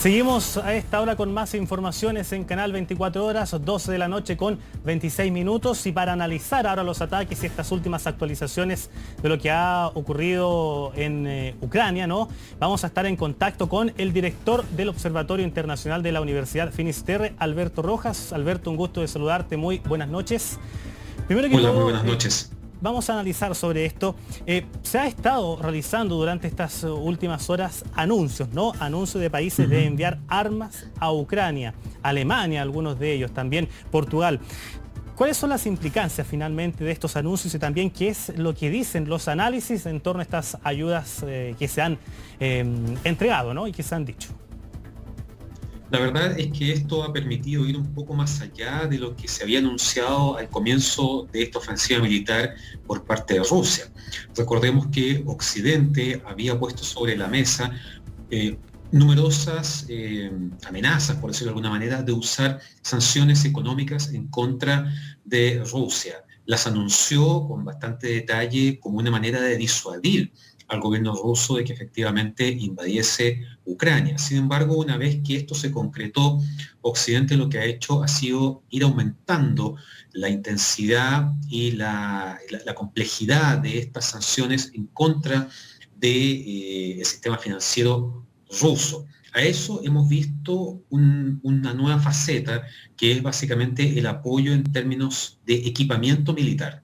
Seguimos a esta hora con más informaciones en Canal 24 Horas, 12 de la noche con 26 minutos. Y para analizar ahora los ataques y estas últimas actualizaciones de lo que ha ocurrido en Ucrania, ¿no? Vamos a estar en contacto con el director del Observatorio Internacional de la Universidad Finisterre, Alberto Rojas. Alberto, un gusto de saludarte. Muy buenas noches. Primero que Hola, todo, muy buenas noches. Vamos a analizar sobre esto. Se ha estado realizando durante estas últimas horas anuncios, ¿no? Anuncios de países de enviar armas a Ucrania, Alemania, algunos de ellos, también Portugal. ¿Cuáles son las implicancias finalmente de estos anuncios y también qué es lo que dicen los análisis en torno a estas ayudas que se han entregado, ¿no? Y que se han dicho? La verdad es que esto ha permitido ir un poco más allá de lo que se había anunciado al comienzo de esta ofensiva militar por parte de Rusia. Recordemos que Occidente había puesto sobre la mesa numerosas amenazas, por decirlo de alguna manera, de usar sanciones económicas en contra de Rusia. Las anunció con bastante detalle como una manera de disuadir al gobierno ruso de que efectivamente invadiese Ucrania. Sin embargo, una vez que esto se concretó, Occidente lo que ha hecho ha sido ir aumentando la intensidad y la complejidad de estas sanciones en contra del sistema financiero ruso. A eso hemos visto una nueva faceta que es básicamente el apoyo en términos de equipamiento militar.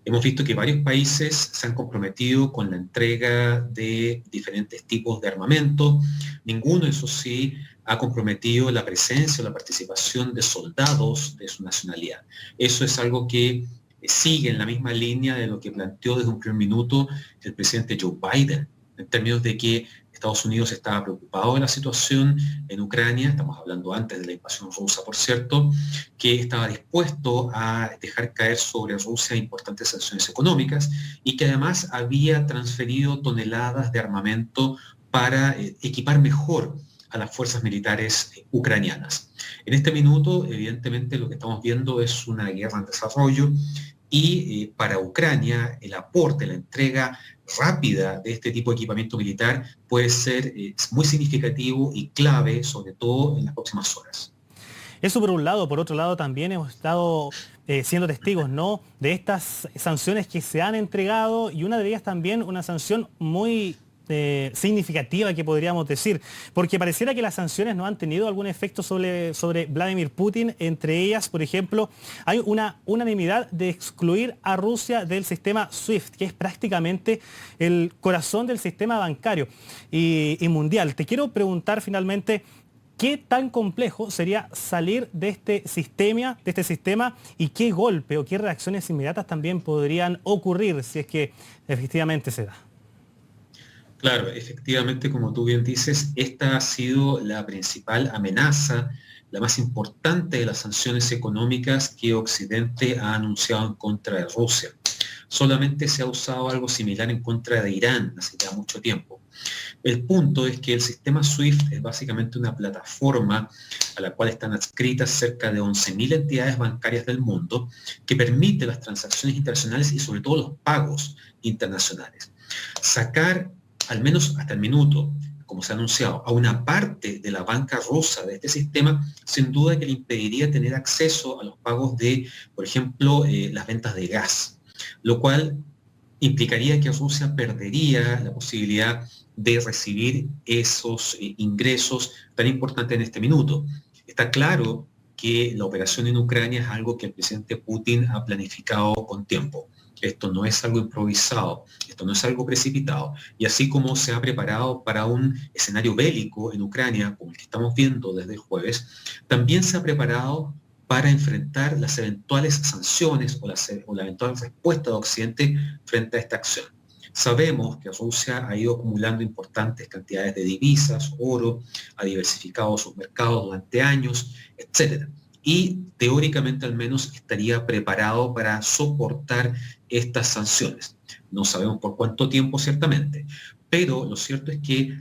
Hemos visto que varios países se han comprometido con la entrega de diferentes tipos de armamento. Ninguno, eso sí, ha comprometido la presencia o la participación de soldados de su nacionalidad. Eso es algo que sigue en la misma línea de lo que planteó desde un primer minuto el presidente Joe Biden, en términos de que Estados Unidos estaba preocupado de la situación en Ucrania, estamos hablando antes de la invasión rusa, por cierto, que estaba dispuesto a dejar caer sobre Rusia importantes sanciones económicas y que además había transferido toneladas de armamento para equipar mejor a las fuerzas militares ucranianas. En este minuto, evidentemente, lo que estamos viendo es una guerra en desarrollo y para Ucrania el aporte, la entrega rápida de este tipo de equipamiento militar puede ser muy significativo y clave, sobre todo en las próximas horas. Eso por un lado. Por otro lado, también hemos estado siendo testigos, ¿no?, de estas sanciones que se han entregado, y una de ellas también una sanción muy significativa, que podríamos decir, porque pareciera que las sanciones no han tenido algún efecto sobre Vladimir Putin. Entre ellas, por ejemplo, hay una unanimidad de excluir a Rusia del sistema SWIFT, que es prácticamente el corazón del sistema bancario y mundial. Te quiero preguntar finalmente, ¿qué tan complejo sería salir de este sistema y qué golpe o qué reacciones inmediatas también podrían ocurrir si es que efectivamente se da? Claro, efectivamente, como tú bien dices, esta ha sido la principal amenaza, la más importante de las sanciones económicas que Occidente ha anunciado en contra de Rusia. Solamente se ha usado algo similar en contra de Irán hace ya mucho tiempo. El punto es que el sistema SWIFT es básicamente una plataforma a la cual están adscritas cerca de 11.000 entidades bancarias del mundo que permite las transacciones internacionales y sobre todo los pagos internacionales. Sacar, al menos hasta el minuto, como se ha anunciado, a una parte de la banca rusa de este sistema, sin duda que le impediría tener acceso a los pagos de, por ejemplo, las ventas de gas, lo cual implicaría que Rusia perdería la posibilidad de recibir esos ingresos tan importantes en este minuto. Está claro que la operación en Ucrania es algo que el presidente Putin ha planificado con tiempo. Esto no es algo improvisado, esto no es algo precipitado. Y así como se ha preparado para un escenario bélico en Ucrania, como el que estamos viendo desde el jueves, también se ha preparado para enfrentar las eventuales sanciones o la eventual respuesta de Occidente frente a esta acción. Sabemos que Rusia ha ido acumulando importantes cantidades de divisas, oro, ha diversificado sus mercados durante años, etc. Y teóricamente al menos estaría preparado para soportar estas sanciones. No sabemos por cuánto tiempo ciertamente, pero lo cierto es que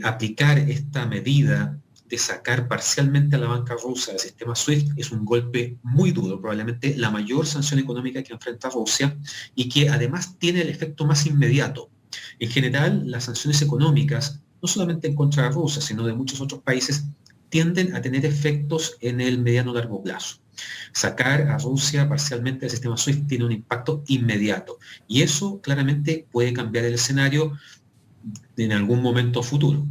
aplicar esta medida de sacar parcialmente a la banca rusa del sistema SWIFT es un golpe muy duro, probablemente la mayor sanción económica que enfrenta Rusia y que además tiene el efecto más inmediato. En general, las sanciones económicas no solamente en contra de Rusia, sino de muchos otros países, tienden a tener efectos en el mediano-largo plazo. Sacar a Rusia parcialmente del sistema SWIFT tiene un impacto inmediato y eso claramente puede cambiar el escenario en algún momento futuro.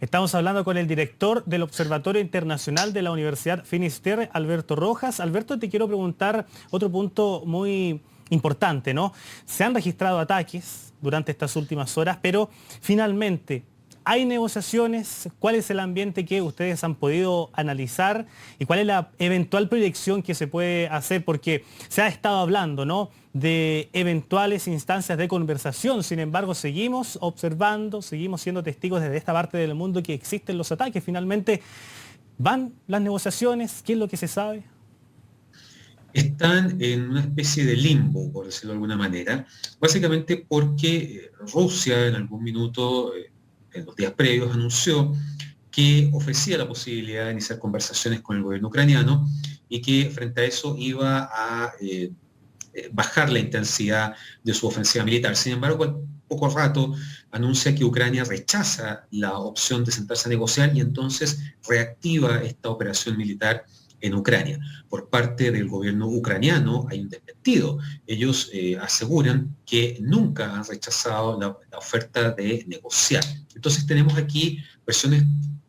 Estamos hablando con el director del Observatorio Internacional de la Universidad Finisterre, Alberto Rojas. Alberto, te quiero preguntar otro punto muy importante, ¿no? Se han registrado ataques durante estas últimas horas, pero finalmente, ¿hay negociaciones? ¿Cuál es el ambiente que ustedes han podido analizar? ¿Y cuál es la eventual proyección que se puede hacer? Porque se ha estado hablando, ¿no?, de eventuales instancias de conversación. Sin embargo, seguimos observando, seguimos siendo testigos desde esta parte del mundo que existen los ataques. Finalmente, ¿van las negociaciones? ¿Qué es lo que se sabe? Están en una especie de limbo, por decirlo de alguna manera, básicamente porque Rusia en algún minuto, en los días previos, anunció que ofrecía la posibilidad de iniciar conversaciones con el gobierno ucraniano y que frente a eso iba a bajar la intensidad de su ofensiva militar. Sin embargo, al poco rato anuncia que Ucrania rechaza la opción de sentarse a negociar y entonces reactiva esta operación militar en Ucrania. Por parte del gobierno ucraniano hay un desmentido. Ellos aseguran que nunca han rechazado la oferta de negociar. Entonces tenemos aquí versiones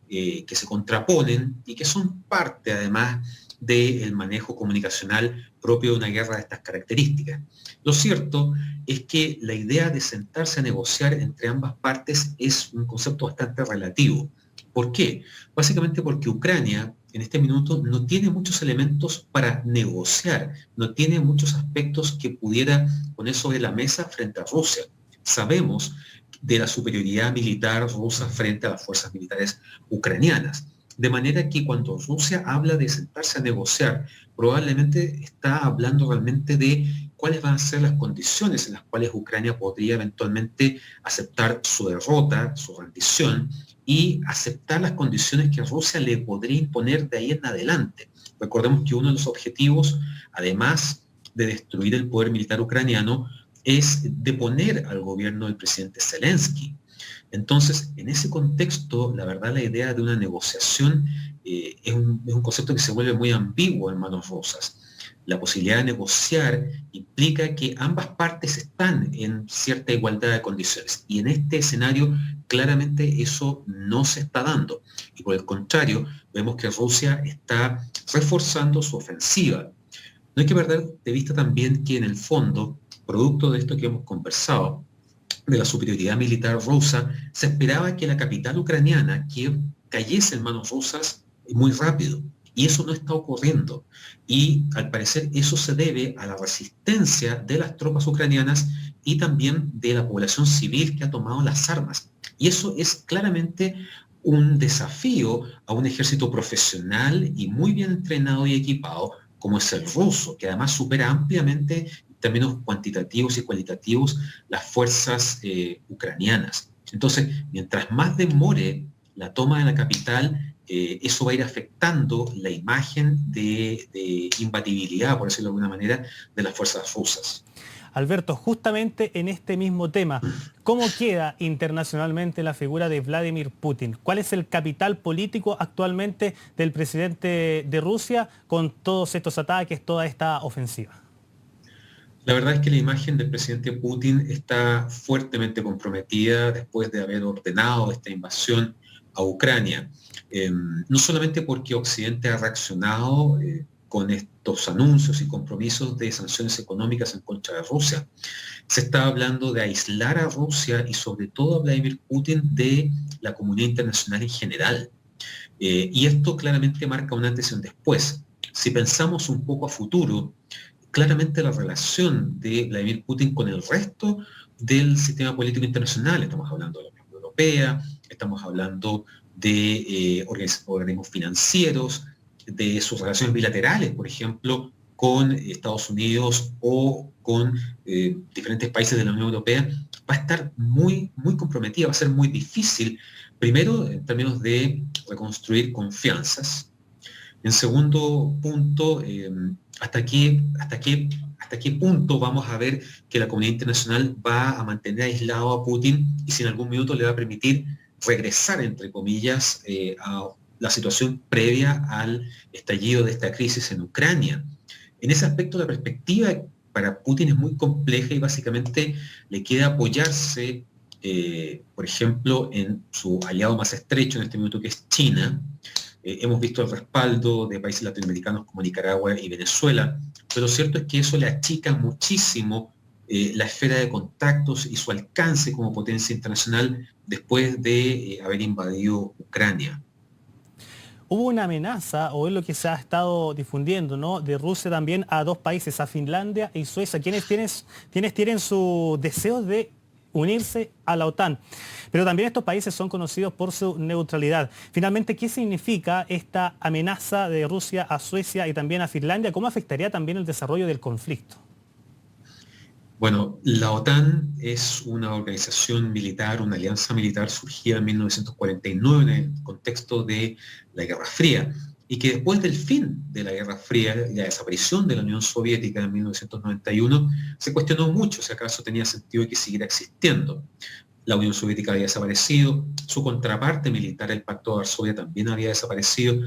que se contraponen y que son parte además del manejo comunicacional propio de una guerra de estas características. Lo cierto es que la idea de sentarse a negociar entre ambas partes es un concepto bastante relativo. ¿Por qué? Básicamente porque Ucrania en este minuto no tiene muchos elementos para negociar, no tiene muchos aspectos que pudiera poner sobre la mesa frente a Rusia. Sabemos de la superioridad militar rusa frente a las fuerzas militares ucranianas. De manera que cuando Rusia habla de sentarse a negociar, probablemente está hablando realmente de cuáles van a ser las condiciones en las cuales Ucrania podría eventualmente aceptar su derrota, su rendición, y aceptar las condiciones que Rusia le podría imponer de ahí en adelante. Recordemos que uno de los objetivos, además de destruir el poder militar ucraniano, es deponer al gobierno del presidente Zelensky. Entonces, en ese contexto, la verdad, la idea de una negociación es un concepto que se vuelve muy ambiguo en manos rusas. La posibilidad de negociar implica que ambas partes están en cierta igualdad de condiciones. Y en este escenario, claramente eso no se está dando. Y por el contrario, vemos que Rusia está reforzando su ofensiva. No hay que perder de vista también que en el fondo, producto de esto que hemos conversado, de la superioridad militar rusa, se esperaba que la capital ucraniana, Kiev, cayese en manos rusas muy rápido. Y eso no está ocurriendo. Y al parecer eso se debe a la resistencia de las tropas ucranianas y también de la población civil que ha tomado las armas. Y eso es claramente un desafío a un ejército profesional y muy bien entrenado y equipado como es el ruso, que además supera ampliamente en términos cuantitativos y cualitativos las fuerzas ucranianas. Entonces, mientras más demore la toma de la capital, eso va a ir afectando la imagen de imbatibilidad, por decirlo de alguna manera, de las fuerzas rusas. Alberto, justamente en este mismo tema, ¿cómo queda internacionalmente la figura de Vladimir Putin? ¿Cuál es el capital político actualmente del presidente de Rusia con todos estos ataques, toda esta ofensiva? La verdad es que la imagen del presidente Putin está fuertemente comprometida después de haber ordenado esta invasión a Ucrania. No solamente porque Occidente ha reaccionado con estos anuncios y compromisos de sanciones económicas en contra de Rusia. Se está hablando de aislar a Rusia y sobre todo a Vladimir Putin de la comunidad internacional en general. Y esto claramente marca un antes y un después. Si pensamos un poco a futuro, claramente la relación de Vladimir Putin con el resto del sistema político internacional, estamos hablando de la Unión Europea, estamos hablando de organismos financieros, de sus relaciones bilaterales, por ejemplo, con Estados Unidos o con diferentes países de la Unión Europea, va a estar muy, muy comprometida, va a ser muy difícil, primero en términos de reconstruir confianzas. En segundo punto, hasta qué punto vamos a ver que la comunidad internacional va a mantener aislado a Putin y si en algún minuto le va a permitir regresar, entre comillas, a la situación previa al estallido de esta crisis en Ucrania. En ese aspecto, la perspectiva para Putin es muy compleja y básicamente le queda apoyarse, por ejemplo, en su aliado más estrecho en este minuto, que es China. Hemos visto el respaldo de países latinoamericanos como Nicaragua y Venezuela, pero cierto es que eso le achica muchísimo la esfera de contactos y su alcance como potencia internacional después de haber invadido Ucrania. Hubo una amenaza, o es lo que se ha estado difundiendo, ¿no?, de Rusia también a dos países, a Finlandia y Suecia, quienes tienen su deseo de unirse a la OTAN. Pero también estos países son conocidos por su neutralidad. Finalmente, ¿qué significa esta amenaza de Rusia a Suecia y también a Finlandia? ¿Cómo afectaría también el desarrollo del conflicto? Bueno, la OTAN es una organización militar, una alianza militar surgida en 1949 en el contexto de la Guerra Fría y que después del fin de la Guerra Fría y la desaparición de la Unión Soviética en 1991 se cuestionó mucho si acaso tenía sentido que siguiera existiendo. La Unión Soviética había desaparecido, su contraparte militar, el Pacto de Varsovia, también había desaparecido.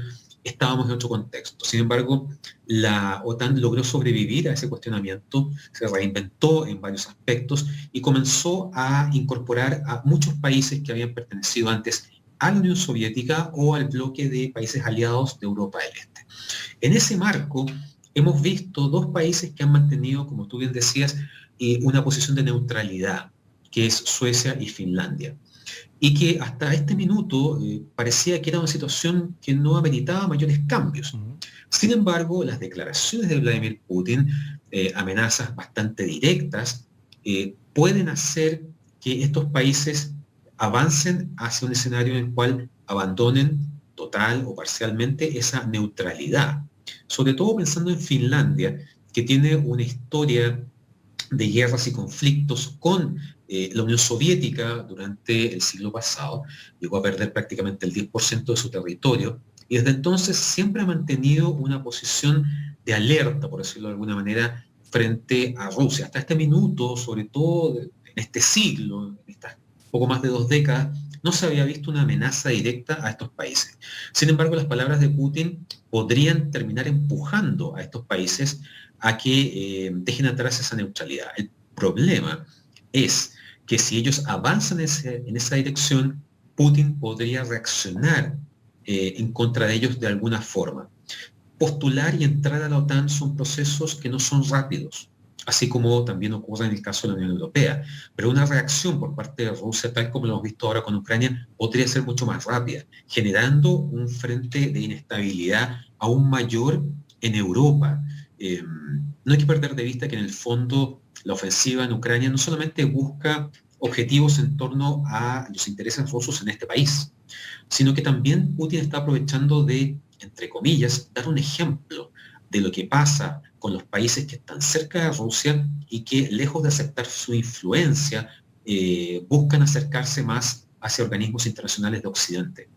Estábamos en otro contexto. Sin embargo, la OTAN logró sobrevivir a ese cuestionamiento, se reinventó en varios aspectos y comenzó a incorporar a muchos países que habían pertenecido antes a la Unión Soviética o al bloque de países aliados de Europa del Este. En ese marco, hemos visto dos países que han mantenido, como tú bien decías, una posición de neutralidad, que es Suecia y Finlandia, y que hasta este minuto parecía que era una situación que no ameritaba mayores cambios. Sin embargo, las declaraciones de Vladimir Putin, amenazas bastante directas, pueden hacer que estos países avancen hacia un escenario en el cual abandonen total o parcialmente esa neutralidad. Sobre todo pensando en Finlandia, que tiene una historia de guerras y conflictos con la Unión Soviética durante el siglo pasado, llegó a perder prácticamente el 10% de su territorio, y desde entonces siempre ha mantenido una posición de alerta, por decirlo de alguna manera, frente a Rusia. Hasta este minuto, sobre todo en este siglo, en estas poco más de 2 décadas, no se había visto una amenaza directa a estos países. Sin embargo, las palabras de Putin podrían terminar empujando a estos países a que dejen atrás esa neutralidad. El problema es que si ellos avanzan en esa dirección, Putin podría reaccionar en contra de ellos de alguna forma. Postular y entrar a la OTAN son procesos que no son rápidos, así como también ocurre en el caso de la Unión Europea. Pero una reacción por parte de Rusia, tal como lo hemos visto ahora con Ucrania, podría ser mucho más rápida, generando un frente de inestabilidad aún mayor en Europa. No hay que perder de vista que en el fondo la ofensiva en Ucrania no solamente busca objetivos en torno a los intereses rusos en este país, sino que también Putin está aprovechando de, entre comillas, dar un ejemplo de lo que pasa con los países que están cerca de Rusia y que, lejos de aceptar su influencia, buscan acercarse más hacia organismos internacionales de Occidente.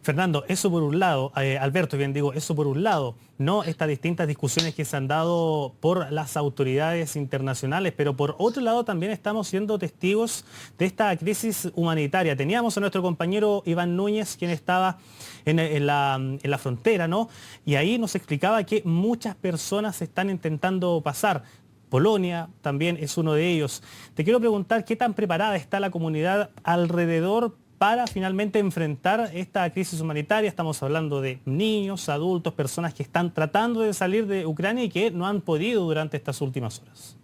Fernando, eso por un lado, Alberto, bien digo, eso por un lado, ¿no? Estas distintas discusiones que se han dado por las autoridades internacionales, pero por otro lado también estamos siendo testigos de esta crisis humanitaria. Teníamos a nuestro compañero Iván Núñez, quien estaba en la frontera, ¿no? Y ahí nos explicaba que muchas personas están intentando pasar. Polonia también es uno de ellos. Te quiero preguntar qué tan preparada está la comunidad alrededor para finalmente enfrentar esta crisis humanitaria. Estamos hablando de niños, adultos, personas que están tratando de salir de Ucrania y que no han podido durante estas últimas horas.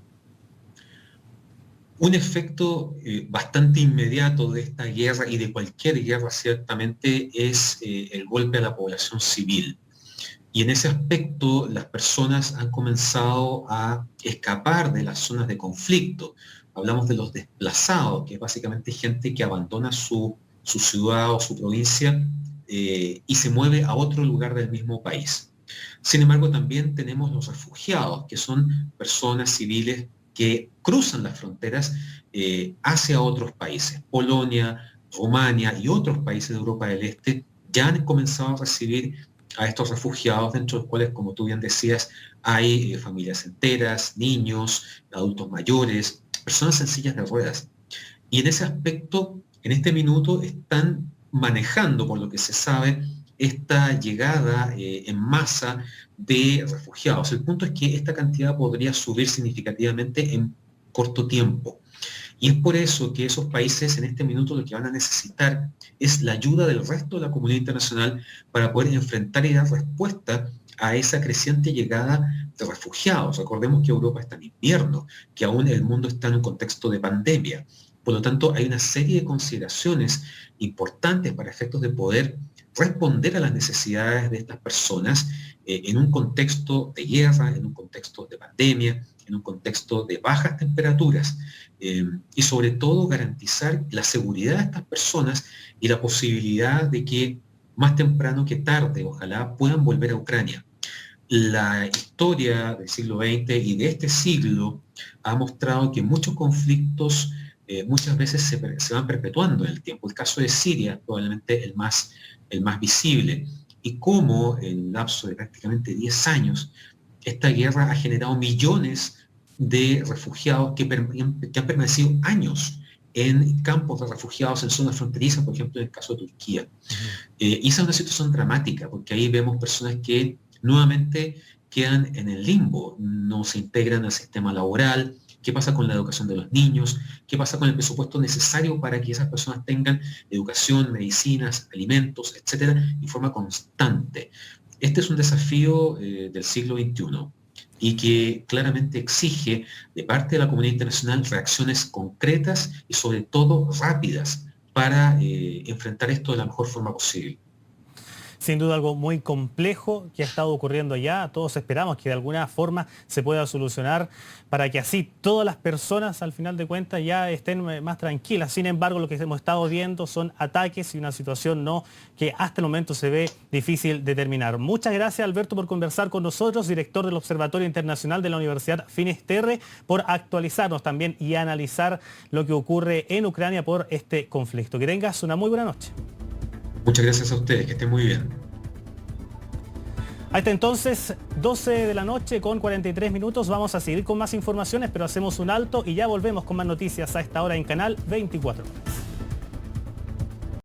Un efecto bastante inmediato de esta guerra y de cualquier guerra ciertamente es el golpe a la población civil. Y en ese aspecto las personas han comenzado a escapar de las zonas de conflicto. Hablamos de los desplazados, que es básicamente gente que abandona su ciudad o su provincia y se mueve a otro lugar del mismo país. Sin embargo, también tenemos los refugiados, que son personas civiles que cruzan las fronteras hacia otros países. Polonia, Rumania y otros países de Europa del Este ya han comenzado a recibir a estos refugiados, dentro de los cuales, como tú bien decías, hay familias enteras, niños, adultos mayores, personas sencillas de ruedas. Y en ese aspecto, en este minuto están manejando, por lo que se sabe, esta llegada en masa de refugiados. El punto es que esta cantidad podría subir significativamente en corto tiempo. Y es por eso que esos países en este minuto lo que van a necesitar es la ayuda del resto de la comunidad internacional para poder enfrentar y dar respuesta a esa creciente llegada de refugiados. Recordemos que Europa está en invierno, que aún el mundo está en un contexto de pandemia. Por lo tanto, hay una serie de consideraciones importantes para efectos de poder responder a las necesidades de estas personas en un contexto de guerra, en un contexto de pandemia, en un contexto de bajas temperaturas y sobre todo garantizar la seguridad de estas personas y la posibilidad de que más temprano que tarde, ojalá, puedan volver a Ucrania. La historia del siglo XX y de este siglo ha mostrado que muchos conflictos muchas veces se van perpetuando en el tiempo. El caso de Siria es probablemente el más visible, y cómo en un lapso de prácticamente 10 años esta guerra ha generado millones de refugiados que han permanecido años en campos de refugiados en zonas fronterizas, por ejemplo en el caso de Turquía. Y esa es una situación dramática, porque ahí vemos personas que nuevamente quedan en el limbo, no se integran al sistema laboral. ¿Qué pasa con la educación de los niños? ¿Qué pasa con el presupuesto necesario para que esas personas tengan educación, medicinas, alimentos, etcétera, en forma constante? Este es un desafío del siglo XXI y que claramente exige de parte de la comunidad internacional reacciones concretas y sobre todo rápidas para enfrentar esto de la mejor forma posible. Sin duda algo muy complejo que ha estado ocurriendo ya. Todos esperamos que de alguna forma se pueda solucionar para que así todas las personas al final de cuentas ya estén más tranquilas. Sin embargo, lo que hemos estado viendo son ataques y una situación que hasta el momento se ve difícil de terminar. Muchas gracias, Alberto, por conversar con nosotros, director del Observatorio Internacional de la Universidad Finisterre, por actualizarnos también y analizar lo que ocurre en Ucrania por este conflicto. Que tengas una muy buena noche. Muchas gracias a ustedes, que estén muy bien. Hasta entonces, 12 de la noche con 43 minutos. Vamos a seguir con más informaciones, pero hacemos un alto y ya volvemos con más noticias a esta hora en Canal 24 Horas.